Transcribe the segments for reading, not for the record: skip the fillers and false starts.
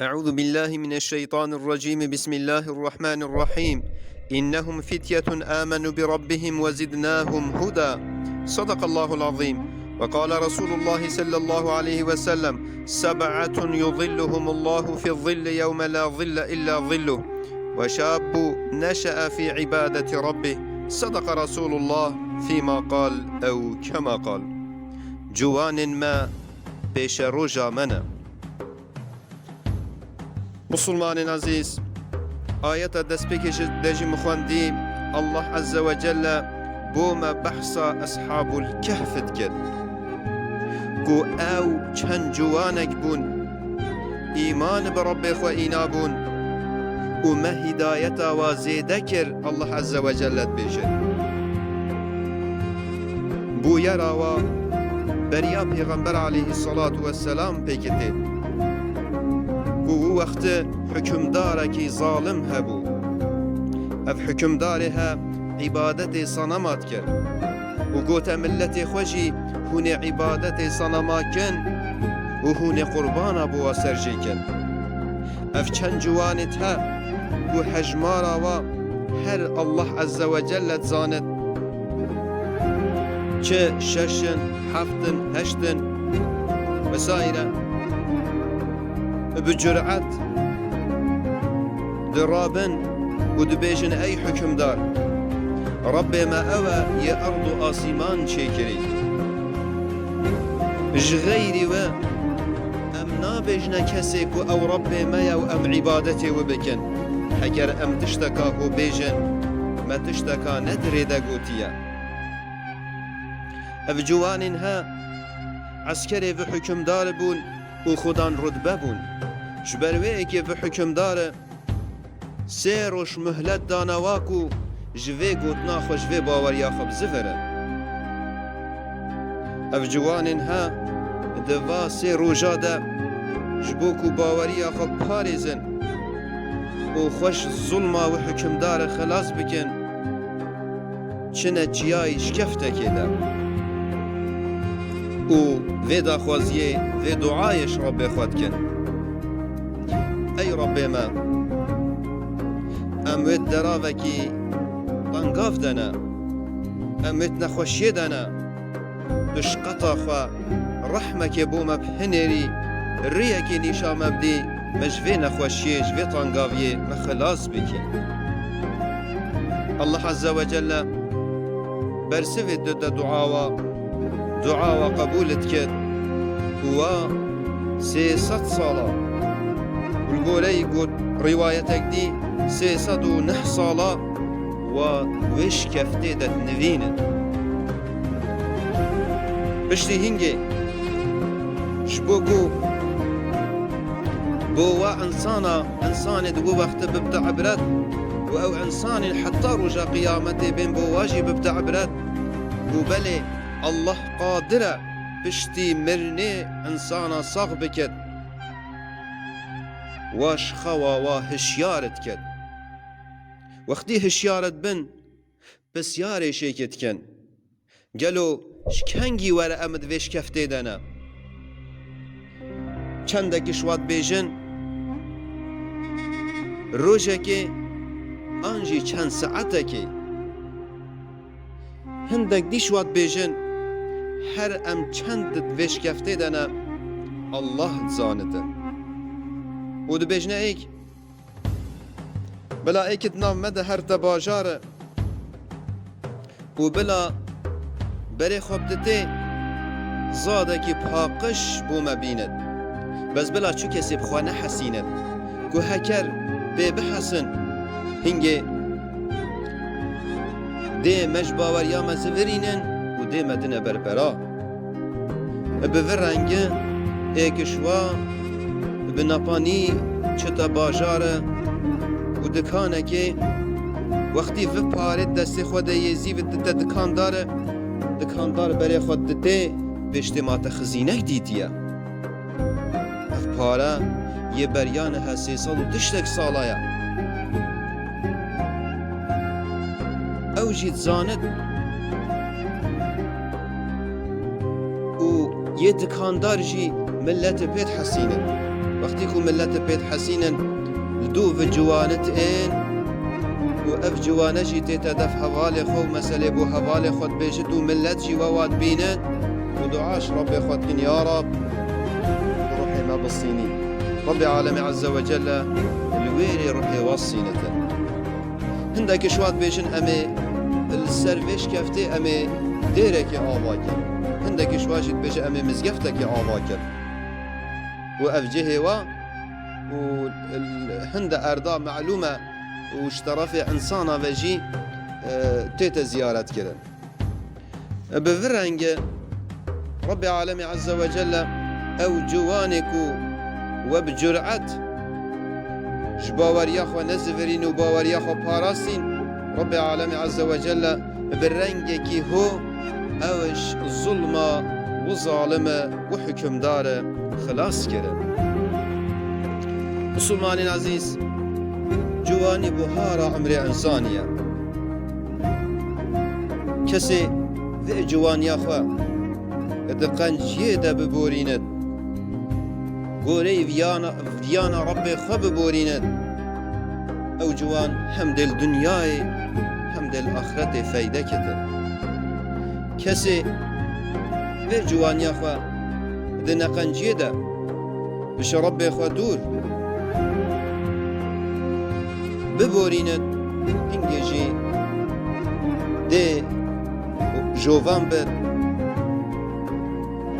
أعوذ بالله من الشيطان الرجيم. بسم الله الرحمن الرحيم. إنهم فتية آمنوا بربهم وزدناهم هدى. صدق الله العظيم. وقال رسول الله صلى الله عليه وسلم: 7 يظلهم الله في الظل يوم لا ظل إلا ظله، وشاب نشأ في عبادة ربه. صدق رسول الله فيما قال أو كما قال. جوان ما پیش روژا منه. مسلمان عزیز، آیت دست پیکش دجی مخواندی الله عز وجل بوم بحثا اصحاب الكهف کرد کو او چند جوانک بون ایمان به رب خو اینا بون و ما هدایتا و زیده کر الله عز وجل بیشد بو یرا و بریا پیغمبر علیه الصلاة والسلام پیکتید و وقت حکمداره کی ظالم هبو اف حکمداره ها عبادت صنمات کرد و گوت ملت خوشی هون عبادت صنمات کن و هون قربان ابو سرجی کن. اف چند جوانت ها و حجمارا و هر الله عز وجل زاند چه ششن هفتن هشتن وسائره بجرعت درابن ودبيجن أي حكمدار رب ما أوى يا أرض آسمان شكري جغيري و أم نابجنا كسيك أو رب ما يو أم عبادتي وبكن حكر أم تشتكى وبيجن ما تشتكى ندري دقوتيا أفجوانها عسكري في حكمدار بون و خودان رتبه بون جبروه که به حکمدار سه روش مهلت دانواکو جوه گوتنا خوشوه باوریا خب زفره اف جوانین ها دوا سه روژا ده جبوکو باوریا خب پاریزن و خوش ظلما و حکمدار خلاص بکن چنه چیای شکفته که ده و ویدا خوازیه و دعایش رب خود کن ای رب ما اموید دراوکی طنقاف دنا اموید نخوشی دنا دشقطا خوا رحمك بوما بحنري ريكي نيشا مبدي مجفي نخوشي جفي طنقافي مخلاص بكي الله عز وجل برسفت ضد دعاوا قبولت كد و 300 صلاة والقولي قد روايتك دي 309 صلاة وش كفتي دت نفينت بشتي هنجي شبوكو بوا انسان دقو وقت ببتع برد و او انسان حتى رجا قيامتي بين بواجي ببتع برد وبلي الله قادرة بشتي مرني انسانا صاغ بكت واش خوا وهشيارت كت وقتي هشيارت بن بس ياري شيكت كن قالوا شكنجي ورا امد ويش كفتي دانا چندك شوات بيجن روجكي انجي چند ساعتكي هندك دي شوات بيجن هر ام چند وش کفته دنه الله زانده و دو بجنه ایک بلا ایکت نام مده هر تباجاره و بلا بری خوبدته زاده که پاقش بو مبیند بس بلا چو کسی بخوانه حسیند که هکر بی بحسن هنگه ده مجباور یا مزورینن و ده مدنه بربرا به رنگه ایکشوا به نپانی چتا باجاره و دکانه که وقتی و پاره دست خود یزی و دکاندار برای خود دته به اجتماعات خزینک دیدیه اف پاره یه بریان ها 300 سالایه او جید زاند و یه دکاندار جی ملت بيت حسينة وقتی کو ملت پید حسینن لدو و جوانت این و اف جوانه جی تدف حوال خو مسئله بو حوال خود بیشت و ملت جی وواد بینن و دعاش رب خود کن یا رب روحي ما بصيني رب العالمين عز وجل الويري روحي وصينة هندك شوات بيشن أمي السرفيش كفتي أمي ديرك آواكر هندك شوات بيش أمي مزقفتك آواكر وأفجه وهند أرضاء معلومة واشترف إنسانا وجي تيتا زيارات كرن بفرنج رب العالمين عز وجل أو جوانكو وبجرعت جباوريا خو نزفرين وباوريا خو باراستين رب العالمين عز وجل بالرنج كي هو أوش ظلمة وظالمة وحكم دار خلاص كرن مسلمانين عزيز جواني بهارة عمر إنسانية كسي ذي جوانيا خو دقنجيه ده ببوريند قوري فيانا ربي خو ببوريند او جوان هم دل دنياي هم دل آخرت فايدة كتن كسي في جوانيا خو ده نقنجيه ده بش ربي خو دور ببوريند انجيجي ده جوان بر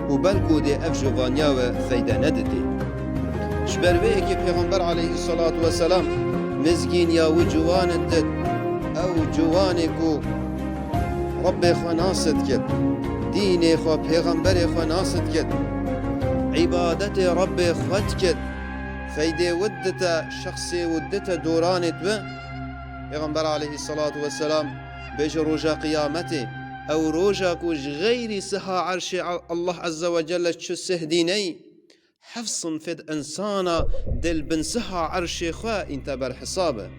و بلکو ده اف جوانیا و فیده ندده شبروه که پیغمبر علیه الصلاة والسلام مزگین یا و جوانت دد او جوانی کو رب خو ناست کد دین خو پیغمبر خو ناست کد عبادت رب خود کد فیده ودت شخص ودت دورانت و پیغمبر علیه الصلاة والسلام بج روجا قیامته او روجا كوش غير سها عرش الله عز وجل شو سهديني حفص فد انسانا دل بن سها عرش خوا انت بر حسابه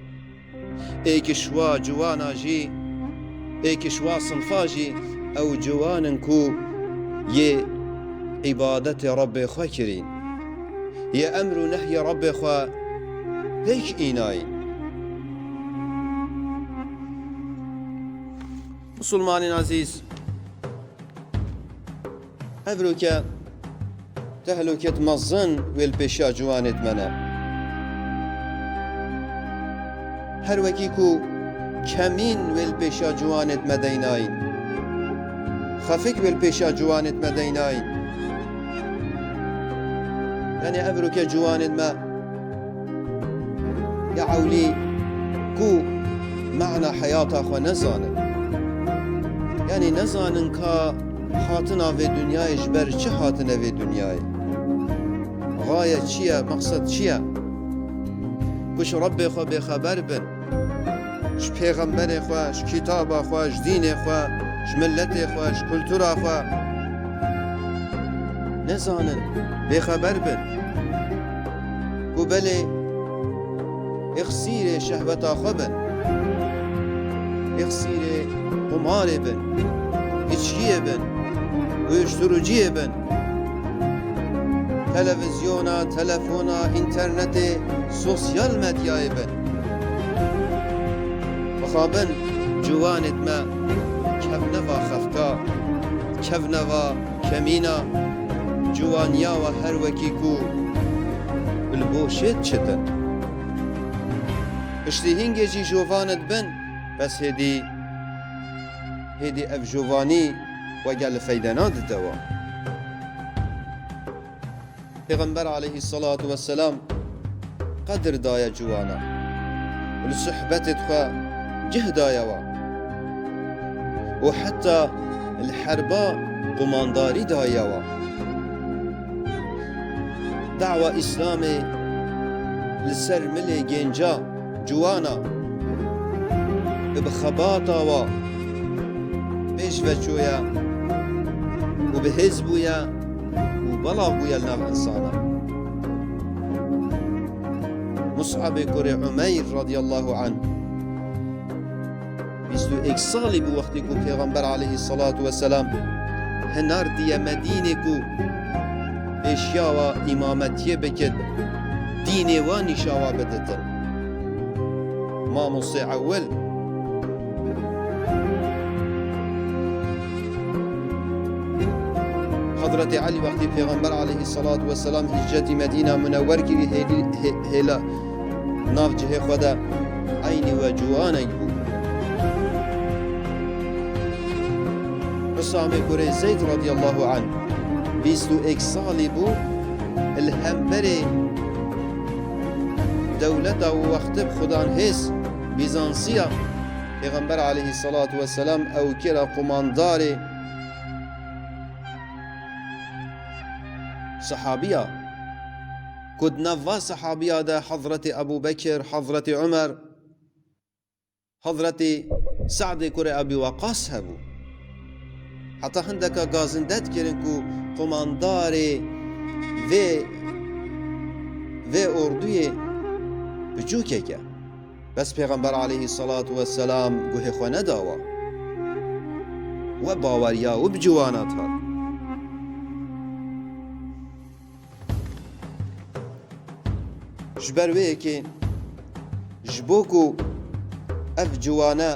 ايك شوا جوانا جي ايك شوا صنفاجي او جوان كو يه عبادة رب خوا كرين يا امر نهي رب خوا هيك ايناي مسلمانين عزيز أفروكا تهلوكت مظن والبشا جوانت منا هر وكيكو كمين والبشا جوانت مديناين خفك والبشا جوانت مديناين يعني أفروكا جوانت ما يعولي كو معنى حياته خو نزانت يعني نزانن كا هاتنا في دنياي جبر چه هاتنا في دنياي غاية چيا مقصد چيا كش ربي خو بخبر بن ش پیغمبر خو ش كتاب خو ش دين خو ش ملت خو ش كلتورا خو نزانن بخبر بن قبل اخسير شهوتا خو بن اخسير قمار بن içkiye ben uyuşturucuya ben televizyona, telefona, internete, sosyal medyaya ben bakabın cuvan etme kevneva xafta kevneva kemina cuvaniya ve her vekiku bilboşet çeten işte hingeci jovanet ben bes هدي اف جوفاني وقال فيدانات دوا پیغمبر عليه الصلاة والسلام قدر دايا جوانا والصحبة تخا جهدايا وحتى الحرباء قمانداري دايا دعوة إسلامي لسر ملي جنجا جوانا بخباطا بيش وچويا وبهزبويا وبلاغويا لناف إنسانا مصعب كوري عمير رضي الله عنه بيستو اكسالي بوقتكو پیغمبر عليه الصلاة والسلام هنار دي مدينكو بيشيا و إمامتيه بكد دینێ وانی شاوا بدەتن مامۆسێ ئەوەل حضرت علی وقتی پیغمبر علیه الصلاة والسلام هجرتی مدینه منور کردی هیلا ناف جهه خدا عینی و جوانک بود اسامه کوره زید رضی الله عنه 21 سالی بود الهمبر دولت و وقت خدان هست بیزانسیا پیغمبر علیه الصلاة والسلام او کرا قماندار صحابية كد نفا صحابية دا حضرة أبو بكر حضرة عمر حضرة سعد كرة أبي وقاص هبو حتى هندك غازندت كرنكو قمانداري في أردوية بجوكيكا بس پیغمبر عليه الصلاة والسلام قوه خوانا داوا وباوريا وبجواناتها جبر ويكي جبوكو اف جوانا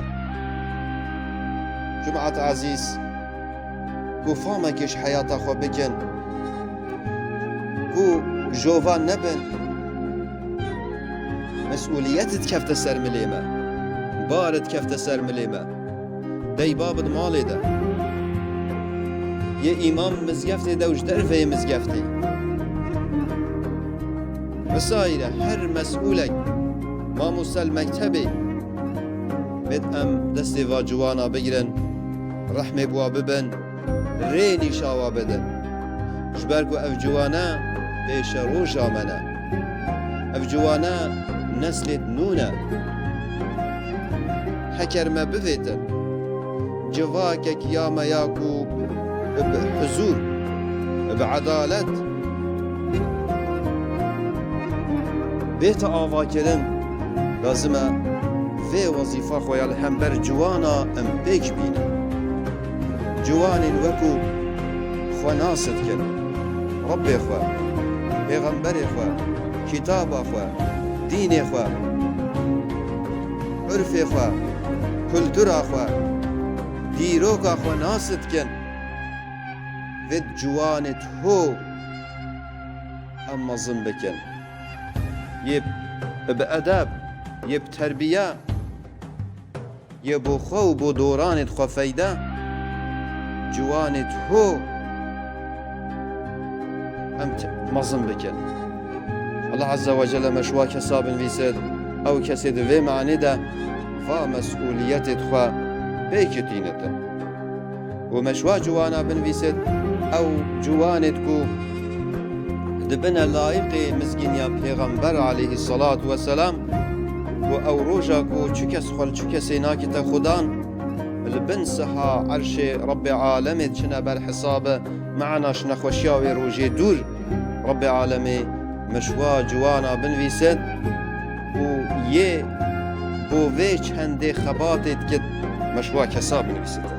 جماعة عزيز كو فامكش حياتا خو بكن كو جوفان نبن مسؤوليتت كفت سر مليمة بارد كفت سر مليمة دي بابد مالي دا يا إمام مزقفتي دا وجدر في مزقفتي وسايرة هر مسؤولك ما مسل مكتبي بد ام دستي واجوانا بگرن رحمه بوا ببن ريني شاوا بدن جبركو اف جوانا بيش روشا منا اف جوانا نسلت نونا حكر ما بفيتن جواكك يا مياكو بحزور بعدالت بيت آوا كرن لازمه في وظيفة خويا الهمبر جوانا ام بيك بينا جوان وكو خو ناصد كن ربي خو پیغمبر خو كتاب خو دين خو عرف خو كلتور خو ديروك خو ناصد كن ود جوانت هو اما زنبكن يب بأداب يب تربية يبو خو بو دورانت خو فايدة جوانت هو أم مظن بكن الله عز وجل مشوا كساب فيسد أو كسد في معنى ده فمسؤوليتت خو بيكتينت ومشوا جوانا بن فيسد أو جوانتكو دبنا لايق مزگینیا پیغمبر علیه الصلاة والسلام و او روجا کو چکس خل چکس ناکت خدان البن سها عرش رب عالمت چنا بر حساب معنا شنخوشیاوی روجی دور رب عالمی مشوا جوانا بنویسد و یه بووی چنده خباتت که مشوا کسا بنویسد